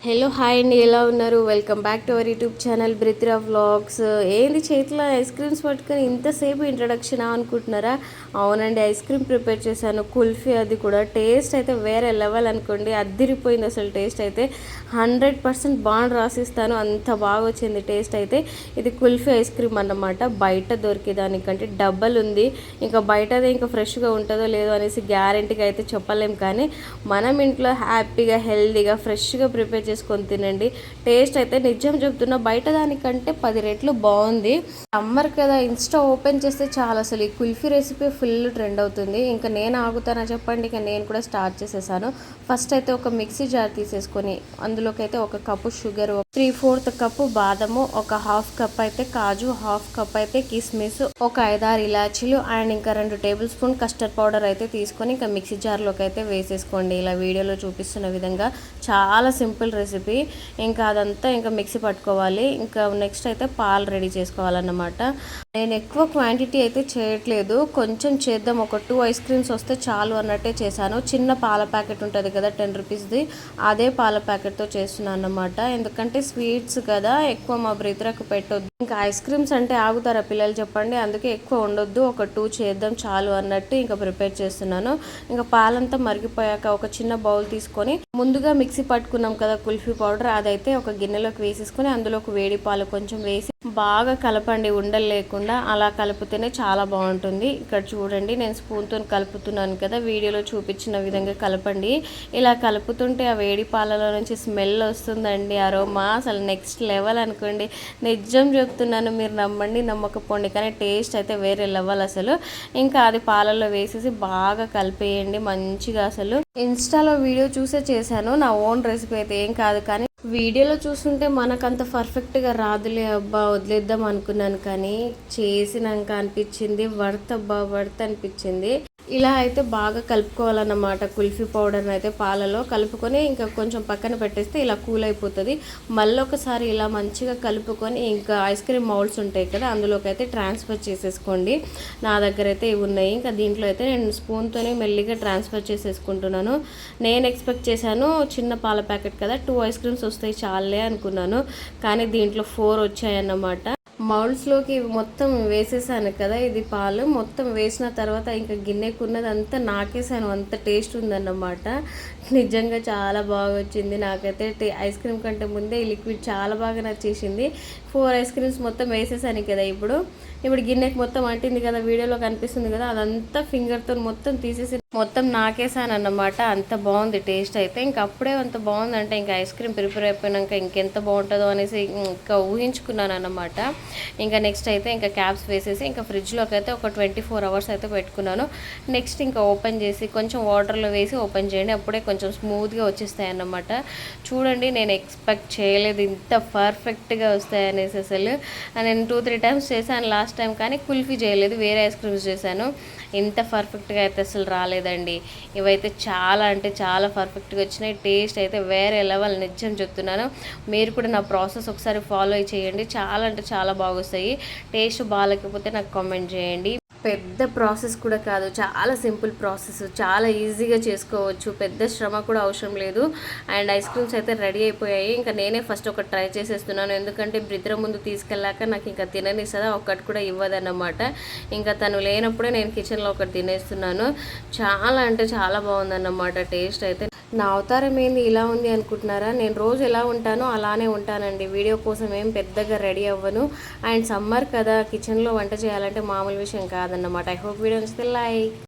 Hello hi అండి, ఎలా ఉన్నారు? Welcome back to our YouTube channel బ్రిత్రా వ్లాగ్స్. ఏంది చేతిలో ఐస్ క్రీమ్స్ పట్టుకొని ఇంతసేపు ఇంట్రడక్షన్ అనుకుంటున్నారా? అవునండి, ఐస్ క్రీమ్ ప్రిపేర్ చేశాను, కుల్ఫీ. అది కూడా టేస్ట్ అయితే వేరే లెవెల్ అనుకోండి, అద్దిరిపోయింది అసలు. టేస్ట్ అయితే 100% బాండ్ రాసిస్తాను, అంత బాగా వచ్చింది టేస్ట్ అయితే. ఇది కుల్ఫీ ఐస్ క్రీమ్ అన్నమాట. బయట దొరికేదానికంటే డబ్బల్ ఉంది. ఇంకా బయటదే ఇంకా ఫ్రెష్గా ఉంటుందో లేదో అనేసి గ్యారెంటీగా అయితే చెప్పలేం, కానీ మనం ఇంట్లో హ్యాపీగా హెల్తీగా ఫ్రెష్గా ప్రిపేర్ చేసుకొని తినండి. టేస్ట్ అయితే నిజం చెప్తున్నా, బయట దానికంటే 10 రెట్లు బాగుంది. సమ్మర్ కదా, ఇన్స్టా ఓపెన్ చేస్తే చాలా అసలు ఈ కుల్ఫీ రెసిపీ ఫుల్ ట్రెండ్ అవుతుంది. ఇంకా నేను ఆగుతానా చెప్పండి, ఇంకా నేను కూడా స్టార్ట్ చేసేసాను. ఫస్ట్ అయితే ఒక మిక్సీ జార్ తీసేసుకొని అందులోకి అయితే ఒక కప్పు షుగర్, 3/4 కప్పు బాదము, ఒక హాఫ్ కప్ అయితే కాజు, హాఫ్ కప్ అయితే కిస్మిస్, ఒక 5-6 ఇలాచీలు అండ్ ఇంకా 2 టేబుల్ స్పూన్ కస్టర్డ్ పౌడర్ అయితే తీసుకొని ఇంకా మిక్సీ జార్లోకి అయితే వేసేసుకోండి. ఇలా వీడియోలో చూపిస్తున్న విధంగా. చాలా సింపుల్ రెసిపీ. ఇంకా అదంతా ఇంకా మిక్సీ పట్టుకోవాలి. ఇంకా నెక్స్ట్ అయితే పాలు రెడీ చేసుకోవాలన్నమాట. నేను ఎక్కువ క్వాంటిటీ అయితే చేయట్లేదు, కొంచెం చేద్దాం, ఒక 2 ఐస్ క్రీమ్స్ వస్తే చాలు అన్నట్టే చేశాను. చిన్న పాల ప్యాకెట్ ఉంటుంది కదా, 10 రూపీస్ది, అదే పాల ప్యాకెట్తో చేస్తున్నాను అన్నమాట. ఎందుకంటే స్వీట్స్ కదా, ఎక్కువ మా బ్రిత్రకు పెట్టొద్దు. ఇంకా ఐస్ క్రీమ్స్ అంటే ఆగుతారా పిల్లలు చెప్పండి, అందుకే ఎక్కువ ఉండొద్దు, ఒక 2 చేద్దాం చాలు అన్నట్టు ఇంకా ప్రిపేర్ చేస్తున్నాను. ఇంకా పాలంతా మరిగిపోయాక ఒక చిన్న బౌల్ తీసుకొని ముందుగా మిక్సీ పట్టుకున్నాం కదా కుల్ఫీ పౌడర్, అదైతే ఒక గిన్నెలోకి వేసేసుకొని అందులోకి వేడి పాలు కొంచెం వేసి బాగా కలపండి, ఉండలు లేకుండా. అలా కలిపితేనే చాలా బాగుంటుంది. ఇక్కడ చూడండి, నేను స్పూన్తో కలుపుతున్నాను కదా, వీడియోలో చూపించిన విధంగా కలపండి. ఇలా కలుపుతుంటే ఆ వేడి పాలలో నుంచి స్మెల్ వస్తుందండి, అరోమా అసలు నెక్స్ట్ లెవెల్ అనుకోండి. నిజం చెప్తున్నాను, మీరు నమ్మండి నమ్మకపోండి, కానీ టేస్ట్ అయితే వేరే లెవెల్ అసలు. ఇంకా అది పాలల్లో వేసేసి బాగా కలిపేయండి మంచిగా. అసలు ఇన్స్టాలో వీడియో చూసే చేశాను, నా ఓన్ రెసిపీ అయితే ఏం కాదు, కానీ వీడియోలో చూస్తుంటే మనకంత పర్ఫెక్ట్గా రాదులే అబ్బా వదిలేద్దాం అనుకున్నాను, కానీ చేసినాక అనిపించింది వర్త్ అబ్బా, వర్త్ అనిపించింది. ఇలా అయితే బాగా కలుపుకోవాలన్నమాట. కుల్ఫీ పౌడర్ని అయితే పాలలో కలుపుకొని ఇంకా కొంచెం పక్కన పెట్టేస్తే ఇలా కూల్ అయిపోతుంది. మళ్ళీ ఒకసారి ఇలా మంచిగా కలుపుకొని ఇంకా ఐస్ క్రీమ్ మౌల్డ్స్ ఉంటాయి కదా, అందులోకి అయితే ట్రాన్స్ఫర్ చేసేసుకోండి. నా దగ్గర అయితే ఇవి ఉన్నాయి. ఇంకా దీంట్లో అయితే నేను స్పూన్తోనే మెల్లిగా ట్రాన్స్ఫర్ చేసేసుకుంటున్నాను. నేను ఎక్స్పెక్ట్ చేశాను చిన్న పాల ప్యాకెట్ కదా, 2 ఐస్ క్రీమ్స్ వస్తాయి చాలే అనుకున్నాను, కానీ దీంట్లో 4 వచ్చాయన్నమాట. మౌల్డ్స్లోకి మొత్తం వేసేసాను కదా, ఇది పాలు మొత్తం వేసిన తర్వాత ఇంకా గిన్నెకున్నది అంతా నాకేసాను, అంత టేస్ట్ ఉందన్నమాట. నిజంగా చాలా బాగా వచ్చింది. నాకైతే ఐస్ క్రీమ్ కంటే ముందే ఈ లిక్విడ్ చాలా బాగా నచ్చేసింది. 4 ఐస్ క్రీమ్స్ మొత్తం వేసేసాను కదా. ఇప్పుడు గిన్నెకి మొత్తం అంటింది కదా, వీడియోలో కనిపిస్తుంది కదా, అదంతా ఫింగర్తో మొత్తం తీసేసి మొత్తం నాకేసాను అన్నమాట. అంత బాగుంది టేస్ట్ అయితే. ఇంకా అప్పుడే అంత బాగుందంటే ఇంకా ఐస్ క్రీమ్ ప్రిపేర్ అయిపోయినాక ఇంకెంత బాగుంటుందో అనేసి ఇంకా ఊహించుకున్నాను అన్నమాట. ఇంకా నెక్స్ట్ అయితే ఇంకా క్యాప్స్ వేసేసి ఇంకా ఫ్రిడ్జ్లోకి అయితే ఒక 24 అవర్స్ అయితే పెట్టుకున్నాను. నెక్స్ట్ ఇంకా ఓపెన్ చేసి కొంచెం వాటర్లో వేసి ఓపెన్ చేయండి, అప్పుడే కొంచెం స్మూత్గా వచ్చేస్తాయి అన్నమాట. చూడండి, నేను ఎక్స్పెక్ట్ చేయలేదు ఇంత పర్ఫెక్ట్గా వస్తాయి అనేసి. అసలు నేను 2-3 టైమ్స్ చేశాను లాస్ట్ టైం, కానీ కుల్ఫీ చేయలేదు, వేరే ఐస్ క్రీమ్స్ చేశాను. ఇంత పర్ఫెక్ట్గా అయితే అసలు రాలేదండి. ఇవైతే చాలా అంటే చాలా పర్ఫెక్ట్గా వచ్చినాయి. టేస్ట్ అయితే వేరే లెవెల్, నిజం చెప్తున్నాను. మీరు కూడా నా ప్రాసెస్ ఒకసారి ఫాలో చేయండి, చాలా అంటే చాలా బాగొస్తాయి. టేస్ట్ బాగాలేకపోతే నాకు కామెంట్ చేయండి. పెద్ద ప్రాసెస్ కూడా కాదు, చాలా సింపుల్ ప్రాసెస్, చాలా ఈజీగా చేసుకోవచ్చు, పెద్ద శ్రమ కూడా అవసరం లేదు. అండ్ ఐస్ క్రీమ్స్ అయితే రెడీ అయిపోయాయి. ఇంకా నేనే ఫస్ట్ ఒకటి ట్రై చేసేస్తున్నాను, ఎందుకంటే బ్రిత్ర ముందు తీసుకెళ్ళాక నాకు ఇంకా తిననిస్తుందా, ఒక్కటి కూడా ఇవ్వదన్నమాట. ఇంకా తను లేనప్పుడే నేను కిచెన్లో ఒకటి తినేస్తున్నాను. చాలా అంటే చాలా బాగుందన్నమాట టేస్ట్ అయితే. నా అవతారం ఏంది ఇలా ఉంది అనుకుంటున్నారా? నేను రోజు ఎలా ఉంటానో అలానే ఉంటానండి, వీడియో కోసం ఏం పెద్దగా రెడీ అవ్వను. అండ్ సమ్మర్ కదా, కిచెన్లో వంట చేయాలంటే మామూలు విషయం కాదన్నమాట. ఐ హోప్ వీడియో నచ్చితే లైక్